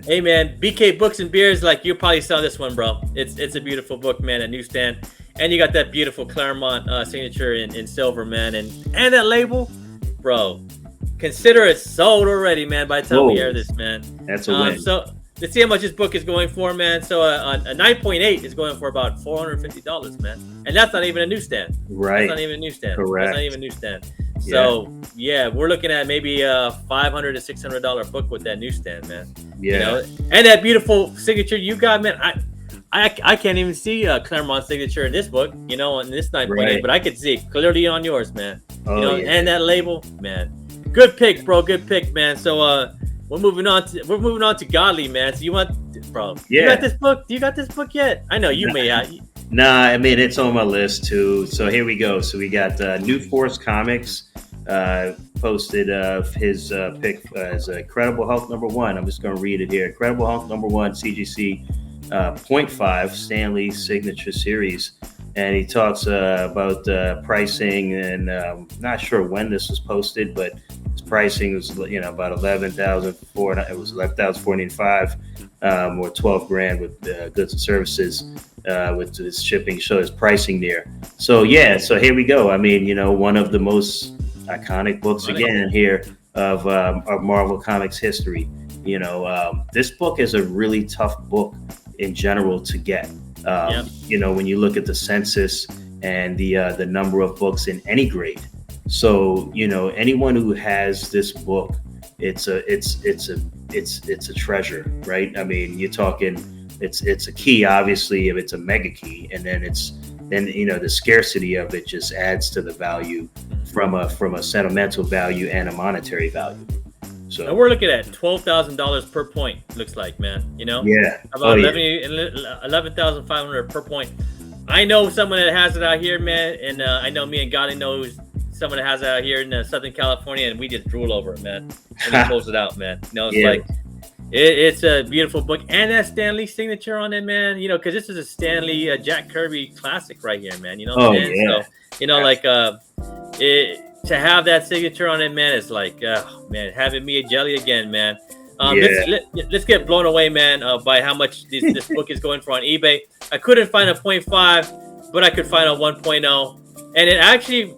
Hey, man, BK Books and Beers, like you probably saw this one, bro. It's a beautiful book, man. A newsstand, and you got that beautiful Claremont signature in silver, man, and that label, bro. Consider it sold already, man. By the time we air this, man, that's a win. So let's see how much this book is going for, man. So a 9.8 is going for about $450, man, and that's not even a newsstand. Right. That's not even a newsstand. Correct. That's not even a newsstand. So we're looking at maybe a $500 to $600 book with that newsstand, man. Yeah. And that beautiful signature you got, man. I can't even see a Claremont signature in this book, in this 9.8, but I could see it clearly on yours, man. And that label, man. Good pick, bro. Good pick, man. So we're moving on to Godly, man. So you want, bro? Yeah. You got this book? Do you got this book yet? I know you may have. Nah, I mean, it's on my list too. So here we go. So we got New Force Comics posted his pick as Incredible Hulk #1. I'm just going to read it here. Incredible Hulk #1 CGC 0.5 Stanley signature series. And he talks about pricing, and not sure when this was posted, but his pricing was about $11,400. It was $11,485 or $12,000 with goods and services with his shipping. Show his pricing there. So so here we go. I mean, one of the most iconic books again here of Marvel Comics history. This book is a really tough book in general to get. When you look at the census and the number of books in any grade. So, anyone who has this book, it's a treasure, right? I mean, you're talking, it's a key, obviously, if it's a mega key, and then the scarcity of it just adds to the value from a sentimental value and a monetary value. So and we're looking at $12,000 per point. Looks like, man. About 11,500 per point. I know someone that has it out here, man, and I know me and Gotti knows someone that has it out here in Southern California, and we just drool over it, man. And he pulls it out, man. It's a beautiful book, and that Stan Lee signature on it, man. Because this is a Stan Lee Jack Kirby classic right here, man. You know what I'm saying? So to have that signature on it, man, it's like, man, having me a jelly again, man. Let's get blown away, man, by how much this book is going for on eBay. I couldn't find a 0.5, but I could find a 1.0. And it actually,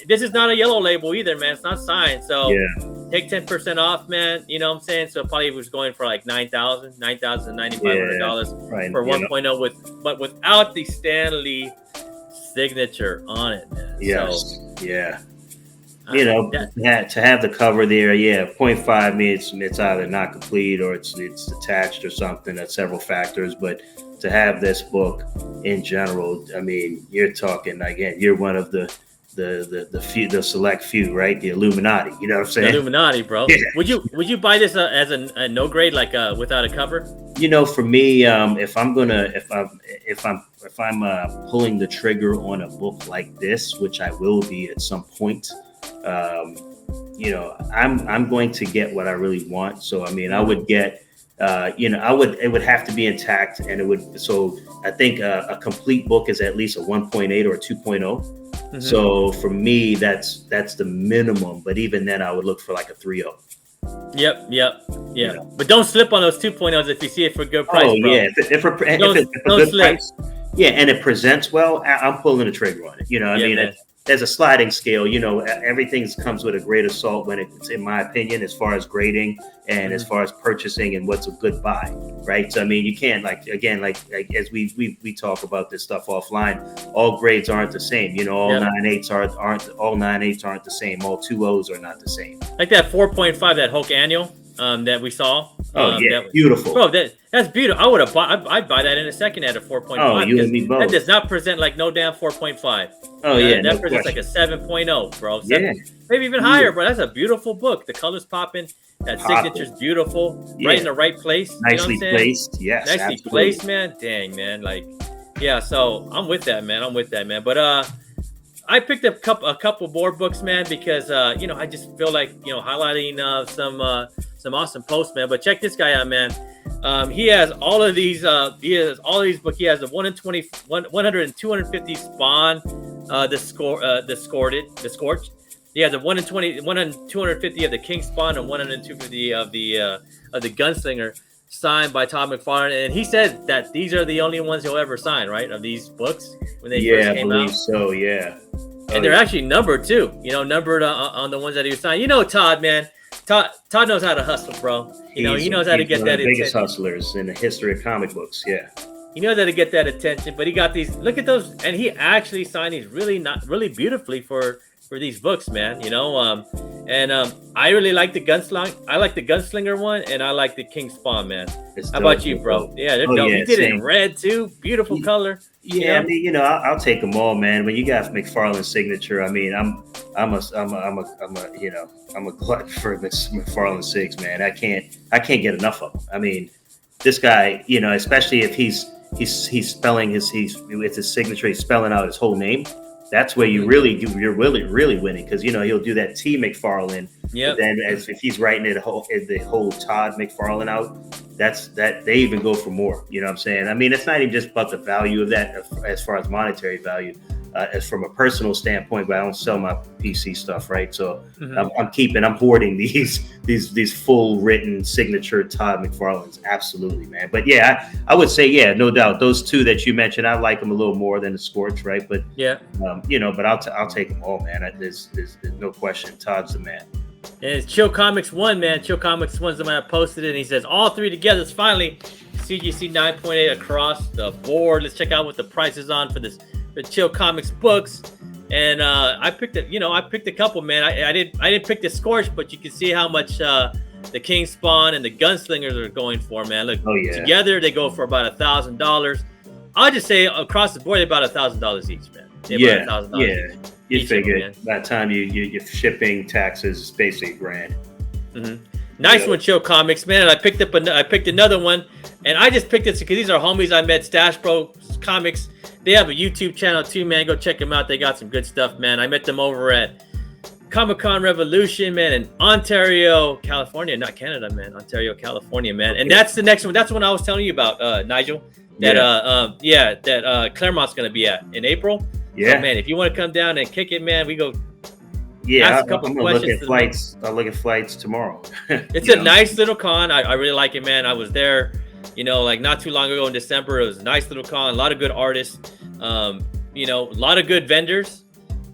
this is not a yellow label either, man. It's not signed. So take 10% off, man. You know what I'm saying? So probably it was going for like $9,000 to $9,500 for 1.0 but without the Stan Lee signature on it, man. Yes. So, You know, to have the cover there, yeah, 0.5 means it's either not complete or it's detached or something. That's several factors, but to have this book in general, I mean, you're talking again. You're one of the few, the select few, right? The Illuminati. You know what I'm saying? The Illuminati, bro. Yeah. Would you buy this as a no grade, like without a cover? You know, for me, if I'm pulling the trigger on a book like this, which I will be at some point, you know, I'm going to get what I really want. So I mean, I would get, you know, it would have to be intact, and it would. So I think a complete book is at least a 1.8 or a 2.0. Mm-hmm. So for me, that's the minimum. But even then, I would look for like a 3.0. Yep. You know? But don't slip on those 2.0s if you see it for a good price. Oh, bro. yeah. If it's a good price, yeah, and it presents well, I'm pulling the trigger on it. You know, I mean, there's a sliding scale. You know, everything comes with a grain of salt when it's, in my opinion, as far as grading and as far as purchasing and what's a good buy, right? So I mean, you can't like as we talk about this stuff offline. All grades aren't the same. You know, all 9.8s aren't the same. All 2.0s are not the same. Like that 4.5, that Hulk annual that we saw. Oh yeah, beautiful. Bro, that's beautiful. I would have bought. I'd buy that in a second at a 4.5. Oh, you and me both. That does not present like no damn 4.5. Oh yeah, that presents like a 7.0, bro. Yeah, maybe even higher, bro. That's a beautiful book. The colors popping. That signature's beautiful. Yeah. Right in the right place. Nicely you know placed. Yes, nicely absolutely. placed, man. Dang, man. Like, yeah. So I'm with that, man. But I picked up a couple more books, man, because you know, I just feel like, you know, highlighting some awesome posts, man. But check this guy out, man. He has all of these. He has books. He has the 1 in 250 Spawn, the Scorched. He has a 1 in 250 of the King Spawn and 1 in 250 of the Gunslinger, signed by Todd McFarlane. And he said that these are the only ones he'll ever sign, right, of these books when they first came out. So yeah. And they're actually numbered too. You know, numbered on the ones that he was signing. You know, Todd, man. Todd knows how to hustle, bro. You know, he knows how to get that attention. Biggest hustlers in the history of comic books. Yeah. He knows how to get that attention, but he got these. Look at those, and he actually signed these really beautifully for these books, man. You know, I really like the Gunslinger. I like the Gunslinger one, and I like the King Spawn, man. How about you, bro? Yeah, they're dope. He did it in red too. Beautiful color. Yeah, I mean, you know, I'll take them all, man. When you got McFarlane's signature, I mean, I'm a glutton for McFarlane's Sigs, man. I can't get enough of them. I mean, this guy, you know, especially if he's spelling with his signature, he's spelling out his whole name. That's where you're really winning, because you know he'll do that T McFarlane. Yeah. Then if he's writing the whole Todd McFarlane out, that they even go for more. You know what I'm saying? I mean, it's not even just about the value of that as far as monetary value, as from a personal standpoint. But I don't sell my PC stuff, right? So I'm hoarding these full written signature Todd McFarlanes. Absolutely, man. But yeah, I would say, yeah, no doubt, those two that you mentioned, I like them a little more than the Scorch, right? But yeah, you know, but I'll take them all, man. There's no question. Todd's the man. And it's Chill Comics 1, man. Chill Comics 1's the man that posted it, and he says all three together is finally CGC 9.8 across the board. Let's check out what the price is on for the Chill Comics books. And I picked a couple, man. I didn't pick the Scorch, but you can see how much the King Spawn and the Gunslingers are going for, man. Look, together they go for about $1,000. I'll just say across the board, they're about $1,000 each, man. Yeah, $1,000 each. You figure by the time you're shipping, taxes, is basically $1,000. Mm-hmm. Nice one, Chill Comics, man. And I picked another one, and I just picked it because these are homies I met, Stash Bro Comics. They have a YouTube channel too, man. Go check them out. They got some good stuff, man. I met them over at Comic-Con Revolution, man, in Ontario, California, not Canada, man. Ontario, California, man. And that's the next one. That's the one I was telling you about, Nigel. That Claremont's gonna be at in April. Yeah, so, man. If you want to come down and kick it, man, we go. Yeah, ask a couple questions. I'll look at flights tomorrow. It's a nice little con. I really like it, man. I was there, you know, like not too long ago in December. It was a nice little con. A lot of good artists. You know, a lot of good vendors.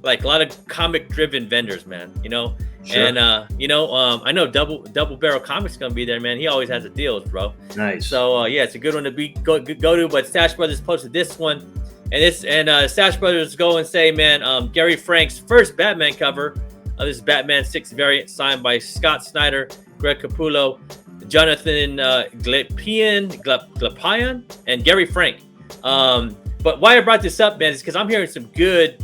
Like a lot of comic-driven vendors, man. You know, sure. And I know Double Barrel Comics gonna be there, man. He always has the deals, bro. Nice. So yeah, it's a good one to go to. But Stash Brothers posted this one. And Stash Brothers go and say, man, Gary Frank's first Batman cover This Batman 6 variant signed by Scott Snyder, Greg Capullo, Jonathan Glapion, and Gary Frank. But why I brought this up, man, is because I'm hearing some good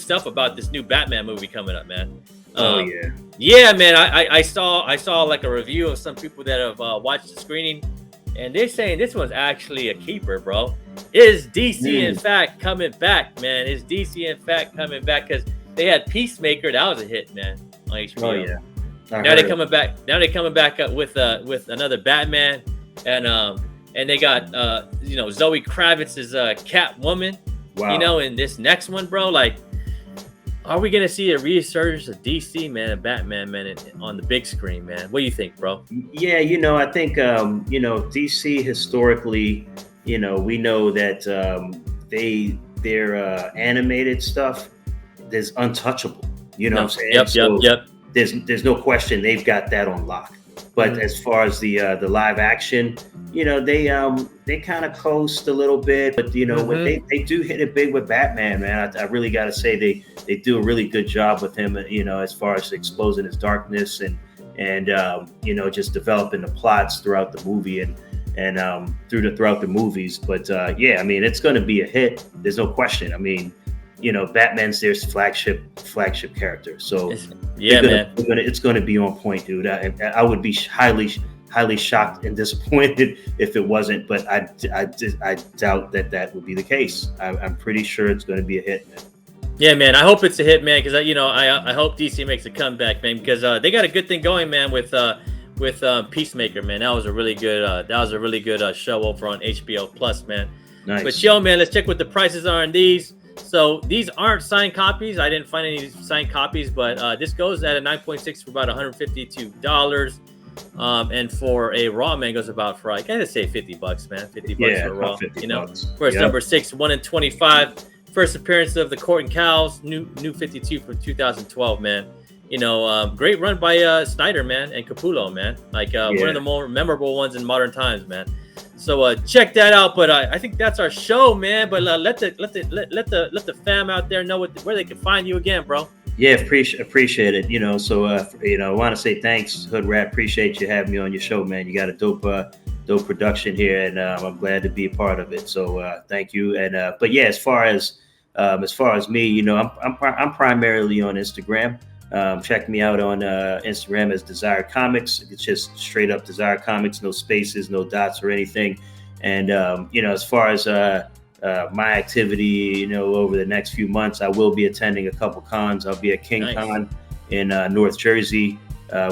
stuff about this new Batman movie coming up, man. Yeah, man. I saw like a review of some people that have watched the screening, and they're saying this one's actually a keeper, bro. Is DC in fact coming back, man? Is DC in fact coming back? Because they had Peacemaker, that was a hit, man, on HBO. Oh yeah. Now they're coming back. Now they're coming back up with another Batman, and they got Zoe Kravitz's Catwoman. Wow. You know, in this next one, bro, like, are we gonna see a resurgence of DC, man, and Batman, man, on the big screen, man? What do you think, bro? Yeah, I think DC historically, we know that their animated stuff is untouchable. You know what I'm saying? Yep. There's no question they've got that on lock. But as far as the live action, they kind of coast a little bit. But when they do hit it big with Batman, man, I really got to say they do a really good job with him. As far as exposing his darkness and just developing the plots throughout the movie and throughout the movies. But I mean, it's going to be a hit. There's no question. I mean, Batman's their flagship character. So it's going to be on point, dude. I would be highly shocked and disappointed if it wasn't, but I doubt that would be the case. I'm pretty sure it's going to be a hit, man. Yeah, man. I hope it's a hit, man, because I hope DC makes a comeback, man, because they got a good thing going, man, with Peacemaker, man. That was a really good show over on HBO Plus, man. Nice. But man, let's check what the prices are on these. So these aren't signed copies. I didn't find any signed copies, but this goes at a 9.6 for about $152. And for a raw man goes about for, I gotta say, $50, man. $50 for raw. First number 6, 1 in 25. First appearance of the Court and Cows, new 52 from 2012, man. Great run by Snyder, man, and Capullo, man. One of the more memorable ones in modern times, man. So check that out. But I think that's our show, man. But let the fam out there know where they can find you again, bro. Yeah, appreciate it. I want to say thanks, Hoodrat. Appreciate you having me on your show, man. You got a dope production here, and I'm glad to be a part of it. So thank you. And but yeah, as far as me, I'm primarily on Instagram. Check me out on Instagram as Desire Comics. It's just straight up Desire Comics, no spaces, no dots or anything. And as far as my activity, over the next few months, I will be attending a couple cons. I'll be at King Con in North Jersey,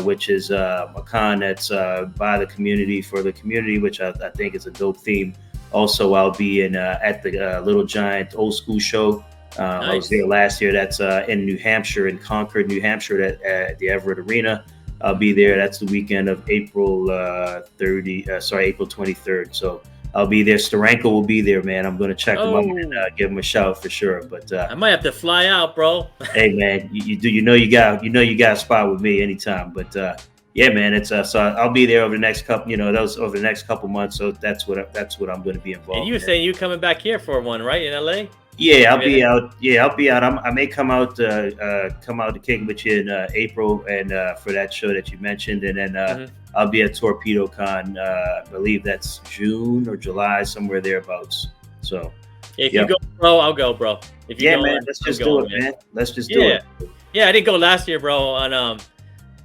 which is a con that's by the community for the community, which I think is a dope theme. Also, I'll be at the Little Giant Old School Show. I was there last year. That's in New Hampshire, in Concord, New Hampshire, at the Everett Arena. I'll be there. That's the weekend of April 23rd. So I'll be there. Steranko will be there, man. I'm going to check him out and give him a shout for sure. But I might have to fly out, bro. Hey, man, you got a spot with me anytime. But yeah, man, it's so I'll be there over the next couple, over the next couple months. So that's what I'm going to be involved. And you were saying you coming back here for one, right, in LA? Yeah, I'll be out. I may come out to kick with you in April, and for that show that you mentioned, and then I'll be at Torpedo Con. I believe that's June or July, somewhere thereabouts. So if you go, bro, I'll go, bro. If you go, man, let's just do it, man. Let's just do it. Yeah, I didn't go last year, bro.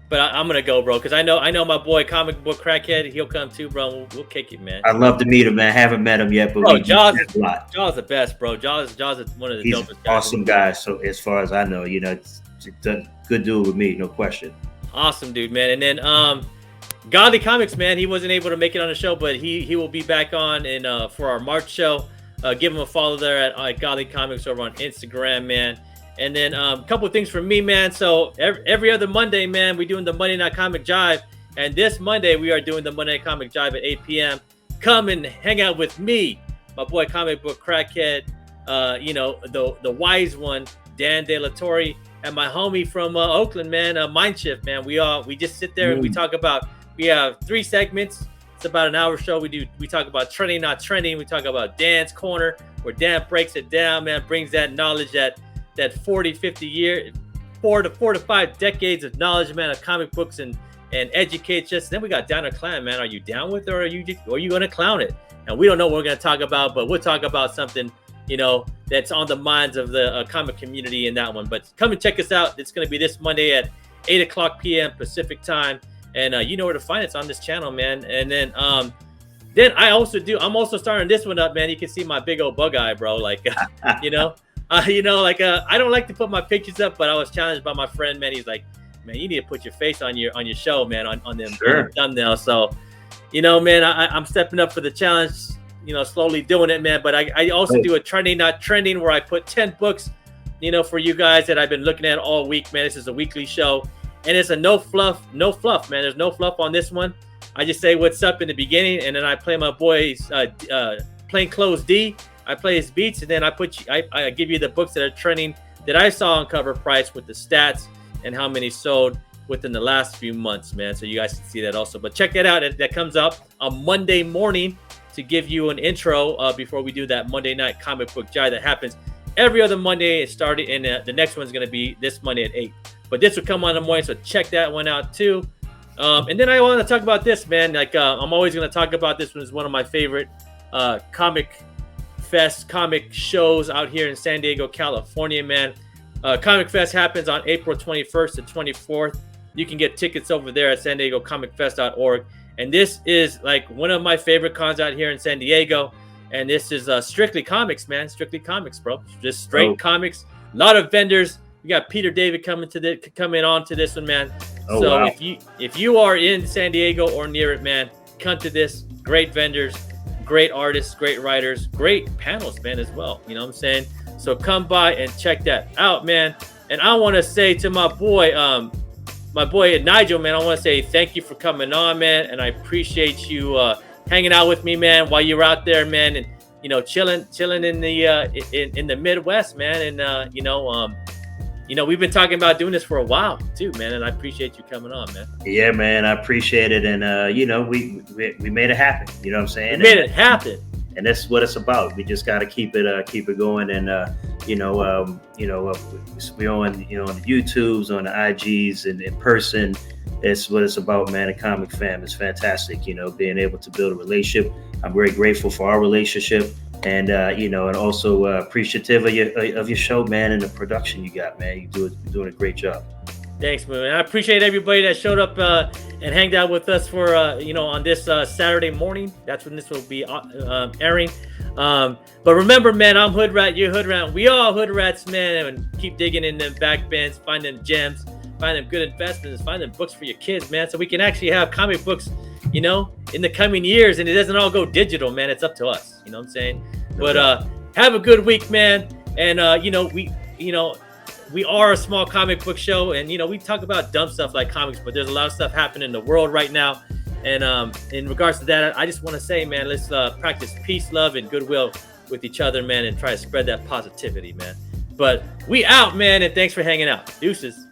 But I'm gonna go, bro, because I know my boy Comic Book Crackhead. He'll come too, bro. We'll kick it, man. I'd love to meet him, man. I haven't met him yet, but bro, Jaws the best, bro. Jaws is one of the He's dopest guys. Awesome guy. So as far as I know, it's a good dude with me, no question. Awesome dude, man. And then Godly Comics, man. He wasn't able to make it on the show, but he will be back on for our March show. Give him a follow there at Godly Comics over on Instagram, man. And then a couple of things from me, man. So every other Monday, man, we're doing the Monday Night Comic Jive. And this Monday, we are doing the Monday Night Comic Jive at 8 p.m. Come and hang out with me, my boy Comic Book Crackhead, the wise one, Dan De La Torre, and my homie from Oakland, man, Mindshift, man. We just sit there and we talk about, we have 3 segments. It's about an hour show. We talk about trending, not trending. We talk about Dan's Corner, where Dan breaks it down, man, brings that knowledge that 40, 50 4 to 5 decades of knowledge, man, of comic books and educates us. Then we got Downer Clan, man. Are you down with it, or are you going to clown it? And we don't know what we're going to talk about, but we'll talk about something, you know, that's on the minds of the comic community in that one. But come and check us out. It's going to be this Monday at 8 o'clock p.m. Pacific time. And you know where to find us on this channel, man. And then I'm also starting this one up, man. You can see my big old bug eye, bro. Like, I don't like to put my pictures up, but I was challenged by my friend, man. He's like, man, you need to put your face on your show, man, on them thumbnails. So, you know, man, I'm stepping up for the challenge, you know, slowly doing it, man. But I also do a trending, not trending, where I put 10 books, you know, for you guys that I've been looking at all week, man. This is a weekly show, and it's a no fluff, man. There's no fluff on this one. I just say what's up in the beginning, and then I play my boy's Plainclothes D. I play his beats, and then I give you the books that are trending that I saw on Cover Price with the stats and how many sold within the last few months, man. So you guys can see that also. But check that out. That comes up on Monday morning to give you an intro before we do that Monday night comic book jive that happens every other Monday. It started, and the next one's going to be this Monday at 8. But this will come on the morning, so check that one out too. And then I want to talk about this, man. Like I'm always going to talk about this one. It's one of my favorite comic shows out here in San Diego, California, man. Comic Fest happens on April 21st and 24th. You can get tickets over there at san diego comicfest.org. And this is like one of my favorite cons out here in San Diego. And this is strictly comics, man. Strictly comics, bro. Just straight comics. A lot of vendors. We got Peter David coming on to this one, man. Wow. If you are in San Diego or near it, man, come to this. Great vendors, great artists, great writers, great panels, man, as well. You know what I'm saying? So come by and check that out, man. And I want to say to my boy Nigel, man, I want to say thank you for coming on, man. And I appreciate you hanging out with me, man, while you're out there, man, and you know, chilling in the Midwest, man. And we've been talking about doing this for a while too, man. And I appreciate you coming on, man. Yeah, man, I appreciate it. And we made it happen. You know what I'm saying? We made it happen. And that's what it's about. We just got to keep it going. And we're on the YouTubes, on the IGs, and in person. It's what it's about, man. A comic fam is fantastic. You know, being able to build a relationship. I'm very grateful for our relationship, and and also appreciative of your show, man, and the production you got, man. You're doing a great job. Thanks, man. I appreciate everybody that showed up and hanged out with us for on this Saturday morning. That's when this will be airing. But remember, man, I'm Hoodrat, you're Hoodrat. We all Hoodrats, man, and keep digging in them back bins, find them gems, find them good investments, find them books for your kids, man, so we can actually have comic books, you know, in the coming years, and it doesn't all go digital, man. It's up to us. You know what I'm saying? But have a good week, man. And we are a small comic book show, and we talk about dumb stuff like comics, but there's a lot of stuff happening in the world right now. And in regards to that, I just want to say, man, let's practice peace, love, and goodwill with each other, man, and try to spread that positivity, man. But we out, man, and thanks for hanging out. Deuces.